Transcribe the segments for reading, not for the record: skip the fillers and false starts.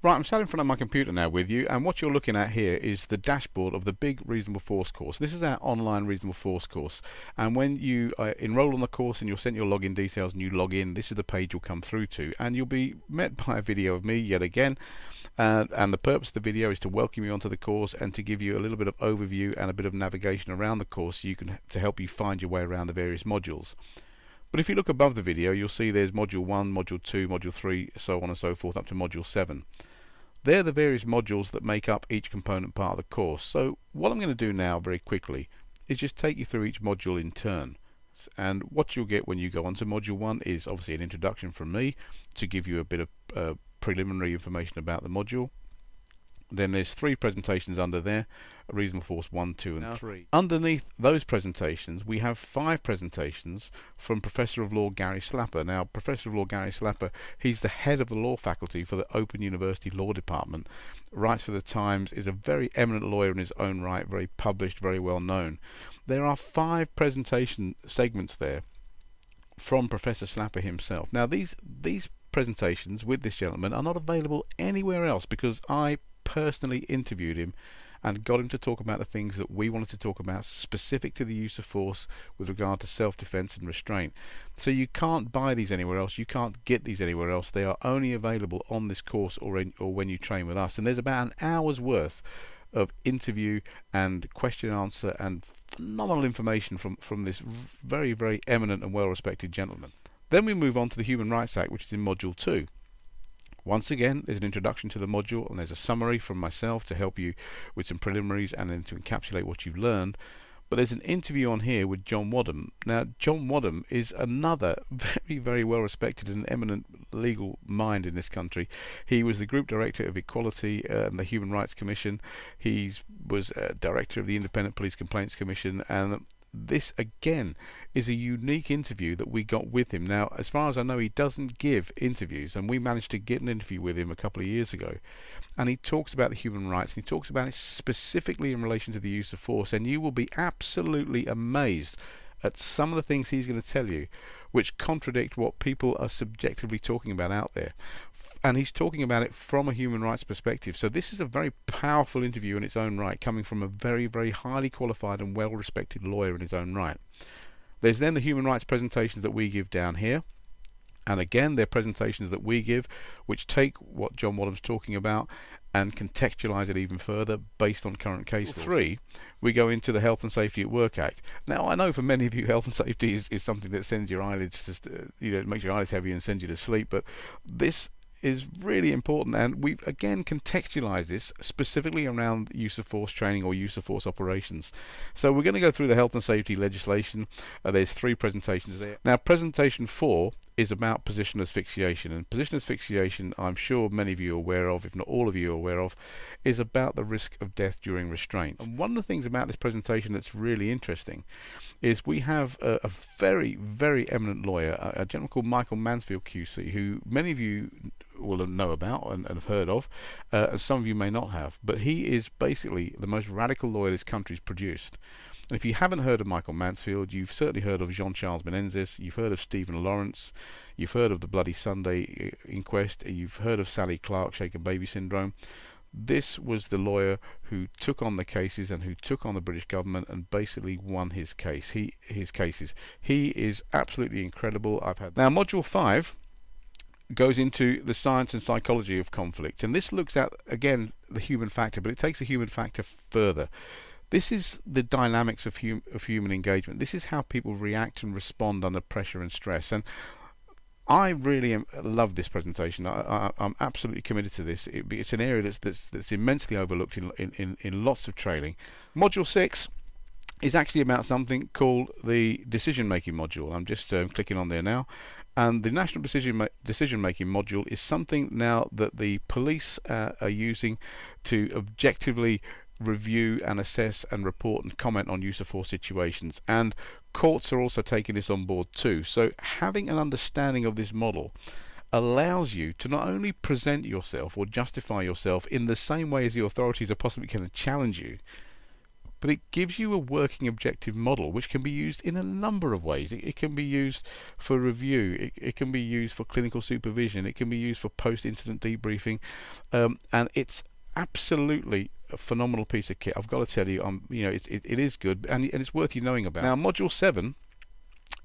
Right, I'm sat in front of my computer now with you, and what you're looking at here is the dashboard of the big Reasonable Force course. This is our online Reasonable Force course, and when you enroll on the course and you're sent your login details and you log in, this is the page you'll come through to, and you'll be met by a video of me yet again. And the purpose of the video is to welcome you onto the course and to give you a little bit of overview and a bit of navigation around the course to help you find your way around the various modules. But if you look above the video, you'll see there's Module 1, Module 2, Module 3, so on and so forth, up to Module 7. They're the various modules that make up each component part of the course. So what I'm going to do now very quickly is just take you through each module in turn. And what you'll get when you go onto Module 1 is obviously an introduction from me to give you a bit of preliminary information about the module. Then there's 3 presentations under there, Reasonable Force 1, 2 and 3. Underneath those presentations we have 5 presentations from Professor of Law Gary Slapper. Now, Professor of Law Gary Slapper, he's the head of the law faculty for the Open University Law Department, writes for the Times, is a very eminent lawyer in his own right, very published, very well known. There are 5 presentation segments there from Professor Slapper himself. Now these presentations with this gentleman are not available anywhere else because I personally interviewed him and got him to talk about the things that we wanted to talk about specific to the use of force with regard to self-defense and restraint. So you can't buy these anywhere else, you can't get these anywhere else. They are only available on this course or when you train with us, and there's about an hour's worth of interview and question and answer and phenomenal information from this very, very eminent and well respected gentleman. Then we move on to the Human Rights Act, which is in Module 2. Once again, there's an introduction to the module and there's a summary from myself to help you with some preliminaries and then to encapsulate what you've learned. But there's an interview on here with John Wadham. Now, John Wadham is another very, very well respected and eminent legal mind in this country. He was the Group Director of Equality and the Human Rights Commission. He was Director of the Independent Police Complaints Commission, and this again is a unique interview that we got with him. Now, as far as I know, he doesn't give interviews, and we managed to get an interview with him a couple of years ago, and he talks about the human rights, and he talks about it specifically in relation to the use of force, and you will be absolutely amazed at some of the things he's going to tell you which contradict what people are subjectively talking about out there. And he's talking about it from a human rights perspective. So this is a very powerful interview in its own right, coming from a very, very highly qualified and well-respected lawyer in his own right. There's then the human rights presentations that we give down here. And again, they're presentations that we give which take what John Wadham's talking about and contextualize it even further based on current case law. 3, we go into the Health and Safety at Work Act. Now, I know for many of you, health and safety is something that sends your eyelids, it makes your eyelids heavy and sends you to sleep, but this is really important, and we've again contextualized this specifically around use of force training or use of force operations. So we're going to go through the health and safety legislation. There's 3 presentations there. Now, presentation 4 is about positional asphyxiation, and positional asphyxiation, I'm sure many of you are aware of, if not all of you are aware of, is about the risk of death during restraint. And one of the things about this presentation that's really interesting is we have a very, very eminent lawyer, a gentleman called Michael Mansfield QC, who many of you will know about and have heard of, and some of you may not have, but he is basically the most radical lawyer this country's produced. And if you haven't heard of Michael Mansfield, you've certainly heard of Jean-Charles Menendez, you've heard of Stephen Lawrence, you've heard of the Bloody Sunday inquest, you've heard of Sally Clark shaken baby syndrome. This was the lawyer who took on the cases and who took on the British government and basically won his case. His cases. He is absolutely incredible. Now, Module 5 goes into the science and psychology of conflict, and this looks at again the human factor, but it takes the human factor further. This is the dynamics of human engagement. This is how people react and respond under pressure and stress. And I really love this presentation. I'm absolutely committed to this. It's an area that's immensely overlooked in lots of training. Module 6 is actually about something called the decision-making module. I'm just clicking on there now. And the National Decision-Making Module is something now that the police are using to objectively review and assess and report and comment on use of force situations, and courts are also taking this on board too. So having an understanding of this model allows you to not only present yourself or justify yourself in the same way as the authorities are possibly going to challenge you, but it gives you a working objective model which can be used in a number of ways. It can be used for review, it can be used for clinical supervision, it can be used for post-incident debriefing, and it's absolutely a phenomenal piece of kit. I've got to tell you, it is good, and it's worth you knowing about. Now, Module 7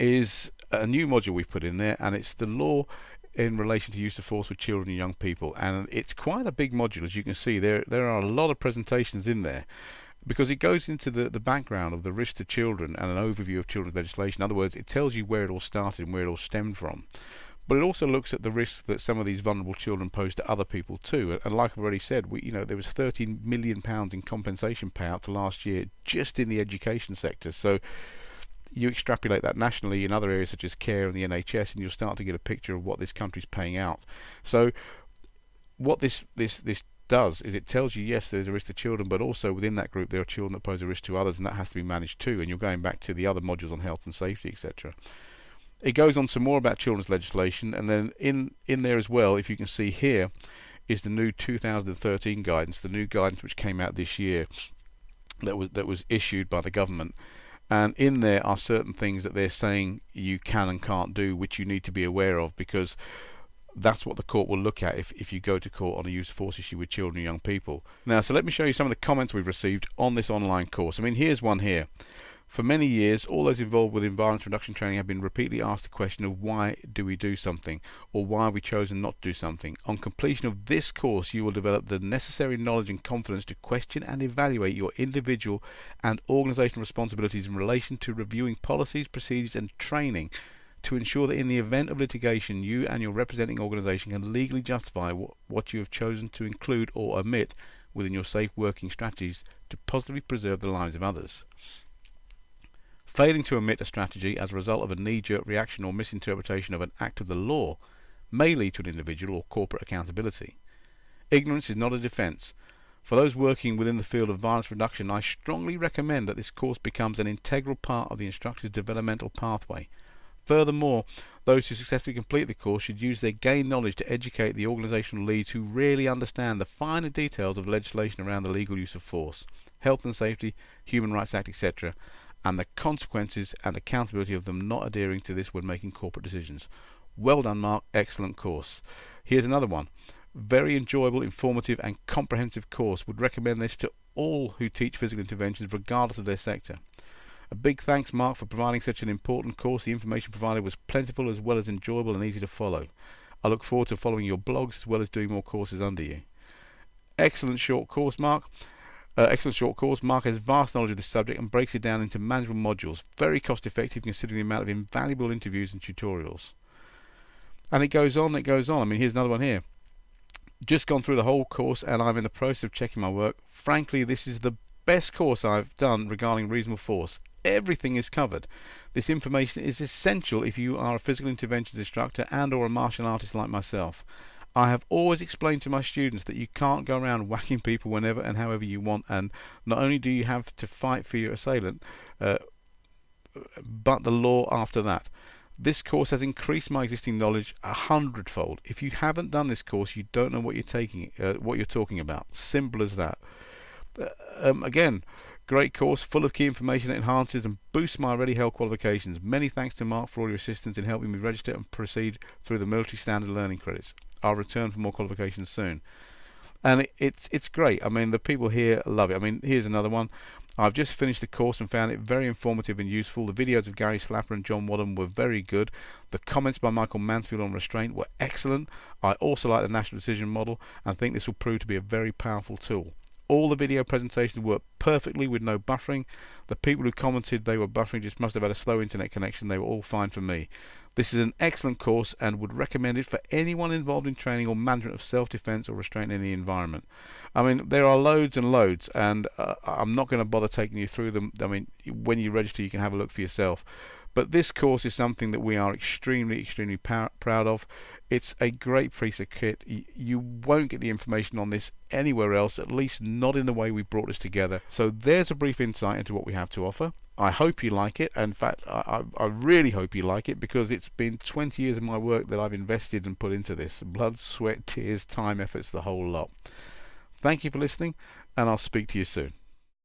is a new module we've put in there, and it's the law in relation to use of force with children and young people, and it's quite a big module. As you can see, there are a lot of presentations in there, because it goes into the background of the risk to children and an overview of children's legislation. In other words, it tells you where it all started and where it all stemmed from. But it also looks at the risks that some of these vulnerable children pose to other people too. And like I've already said, there was £13 million in compensation payouts last year just in the education sector. So you extrapolate that nationally in other areas such as care and the NHS, and you'll start to get a picture of what this country's paying out. So what this does is it tells you, yes, there's a risk to children, but also within that group there are children that pose a risk to others, and that has to be managed too. And you're going back to the other modules on health and safety, etc. It goes on some more about children's legislation, and then in there as well, if you can see here, is the new 2013 guidance, the new guidance which came out this year that was issued by the government. And in there are certain things that they're saying you can and can't do, which you need to be aware of, because that's what the court will look at if you go to court on a use of force issue with children and young people. Now, so let me show you some of the comments we've received on this online course. I mean, here's one here. For many years, all those involved with violence reduction training have been repeatedly asked the question of why do we do something, or why have we chosen not to do something. On completion of this course, you will develop the necessary knowledge and confidence to question and evaluate your individual and organisational responsibilities in relation to reviewing policies, procedures and training to ensure that in the event of litigation, you and your representing organisation can legally justify what you have chosen to include or omit within your safe working strategies to positively preserve the lives of others. Failing to omit a strategy as a result of a knee-jerk reaction or misinterpretation of an act of the law may lead to an individual or corporate accountability. Ignorance is not a defence. For those working within the field of violence reduction, I strongly recommend that this course becomes an integral part of the instructor's developmental pathway. Furthermore, those who successfully complete the course should use their gained knowledge to educate the organisational leads who really understand the finer details of legislation around the legal use of force, health and safety, Human Rights Act, etc., and the consequences and accountability of them not adhering to this when making corporate decisions. Well done, Mark. Excellent course. Here's another one. Very enjoyable, informative and comprehensive course. Would recommend this to all who teach physical interventions regardless of their sector. A big thanks, Mark, for providing such an important course. The information provided was plentiful as well as enjoyable and easy to follow. I look forward to following your blogs as well as doing more courses under you. Excellent short course, Mark. Mark has vast knowledge of this subject and breaks it down into manageable modules. Very cost effective considering the amount of invaluable interviews and tutorials. And it goes on, I mean, here's another one here. Just gone through the whole course and I'm in the process of checking my work. Frankly, this is the best course I've done regarding reasonable force. Everything is covered. This information is essential if you are a physical interventions instructor and or a martial artist like myself. I have always explained to my students that you can't go around whacking people whenever and however you want, and not only do you have to fight for your assailant, but the law after that. This course has increased my existing knowledge 100-fold. If you haven't done this course, you don't know what you're talking about. Simple as that. Again, great course, full of key information that enhances and boosts my already held qualifications. Many thanks to Mark for all your assistance in helping me register and proceed through the military standard learning credits. I'll return for more qualifications soon. And it's great. I mean, the people here love it. I mean, here's another one. I've just finished the course and found it very informative and useful. The videos of Gary Slapper and John Wadham were very good. The comments by Michael Mansfield on restraint were excellent. I also like the national decision model and think this will prove to be a very powerful tool. All the video presentations work perfectly with no buffering. The people who commented they were buffering just must have had a slow internet connection. They were all fine for me. This is an excellent course and would recommend it for anyone involved in training or management of self-defense or restraint in any environment. I mean, there are loads and loads, and I'm not going to bother taking you through them. I mean, when you register, you can have a look for yourself. But this course is something that we are extremely, extremely proud of. It's a great piece of kit. You won't get the information on this anywhere else, at least not in the way we brought this together. So there's a brief insight into what we have to offer. I hope you like it. In fact, I really hope you like it, because it's been 20 years of my work that I've invested and put into this. Blood, sweat, tears, time, efforts, the whole lot. Thank you for listening, and I'll speak to you soon.